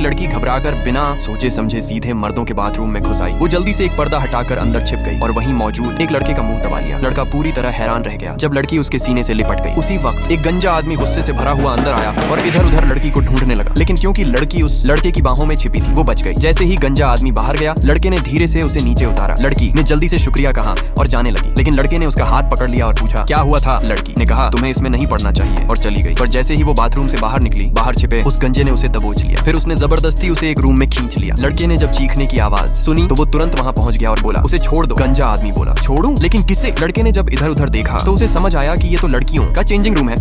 एक लड़की घबराकर बिना सोचे समझे सीधे मर्दों के बाथरूम में घुस आई। वो जल्दी से एक पर्दा हटाकर अंदर छिप गई और वहीं मौजूद एक लड़के का मुंह दबा लिया। लड़का पूरी तरह हैरान रह गया जब लड़की उसके सीने से लिपट गई। उसी वक्त एक गंजा आदमी गुस्से से भरा हुआ अंदर आया और इधर उधर लड़की को ढूंढने लगा, लेकिन क्योंकि लड़की उस लड़के की बाहों में छिपी थी वो बच गई। जैसे ही गंजा आदमी बाहर गया, लड़के ने धीरे से उसे नीचे उतारा। लड़की ने जल्दी से शुक्रिया कहा और जाने लगी, लेकिन लड़के ने उसका हाथ पकड़ लिया और पूछा क्या हुआ था। लड़की ने कहा तुम्हें इसमें नहीं पड़ना चाहिए और चली गई। पर जैसे ही वो बाथरूम से बाहर निकली, बाहर छिपे उस गंजे ने उसे दबोच लिया। फिर उसने जबरदस्ती उसे एक रूम में खींच लिया। लड़के ने जब चीखने की आवाज सुनी तो वो तुरंत वहां पहुंच गया और बोला उसे छोड़ दो। गंजा आदमी बोला छोड़ूं, लेकिन किससे? लड़के ने जब इधर उधर देखा तो उसे समझ आया कि ये तो लड़कियों का चेंजिंग रूम है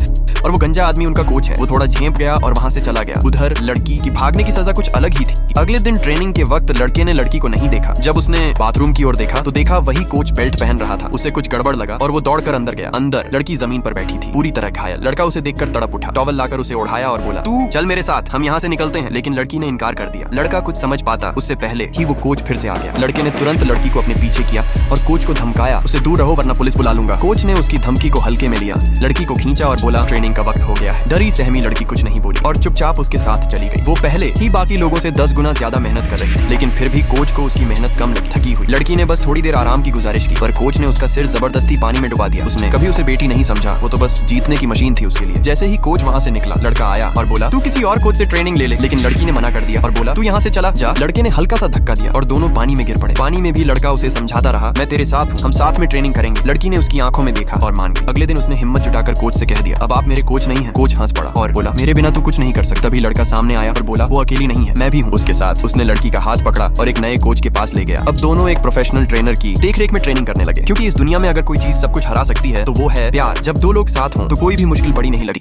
और वो गंजा आदमी उनका कोच है। वो थोड़ा झेप गया और वहां से चला गया। उधर लड़की की भागने की सजा कुछ अलग ही थी। अगले दिन ट्रेनिंग के वक्त लड़के ने लड़की को नहीं देखा। जब उसने बाथरूम की ओर देखा तो देखा वही कोच बेल्ट पहन रहा था। उसे कुछ गड़बड़ लगा और वो दौड़कर अंदर गया। अंदर लड़की जमीन पर बैठी थी, पूरी तरह घायल। लड़का उसे देखकर तड़प उठा, टॉवल लाकर उसे ओढ़ाया और बोला तू चल मेरे साथ, हम यहाँ से निकलते हैं। लेकिन लड़की ने इनकार कर दिया। लड़का कुछ समझ पाता उससे पहले ही वो कोच फिर से आ गया। लड़के ने तुरंत लड़की को अपने पीछे किया और कोच को धमकाया उसे दूर रहो वरना पुलिस बुला लूंगा। कोच ने उसकी धमकी को हल्के में लिया, लड़की को खींचा और बोला ट्रेनिंग का वक्त हो गया है। डरी सहमी लड़की कुछ नहीं बोली और चुपचाप उसके साथ चली गई। वो पहले ही बाकी लोगों से 10 गुना ज्यादा मेहनत कर रही थी, लेकिन फिर भी कोच को उसकी मेहनत कम लगी। थकी हुई लड़की ने बस थोड़ी देर आराम की गुजारिश की, पर कोच ने उसका सिर जबरदस्ती पानी में डुबा दिया। उसने कभी उसे बेटी नहीं समझा, वो तो बस जीतने की मशीन थी उसके लिए। जैसे ही कोच वहाँ से निकला, लड़का आया और बोला तू किसी और कोच से ट्रेनिंग ले ले, लेकिन लड़की ने मना कर दिया और बोला तू यहाँ से चला जा। लड़के ने हल्का सा धक्का दिया और दोनों पानी में गिर पड़े। पानी में भी लड़का उसे समझाता रहा मैं तेरे साथ हूँ, हम साथ में ट्रेनिंग करेंगे। लड़की ने उसकी आंखों में देखा और मान गई। अगले दिन उसने हिम्मत जुटाकर कोच से कह दिया अब आप मेरे कोच नहीं है। कोच हंस पड़ा और बोला मेरे बिना तू कुछ नहीं कर सकता। तभी लड़का सामने आया और बोला वो अकेली नहीं है, मैं भी हूँ उसके साथ। उसने लड़की का हाथ पकड़ा और एक नए कोच के पास ले गया। अब दोनों एक प्रोफेशनल ट्रेनर की देखरेख में ट्रेनिंग करने लगे, क्योंकि इस दुनिया में अगर कोई चीज सब कुछ हरा सकती है तो वो है प्यार। जब दो लोग साथ हों तो कोई भी मुश्किल बड़ी नहीं लगती।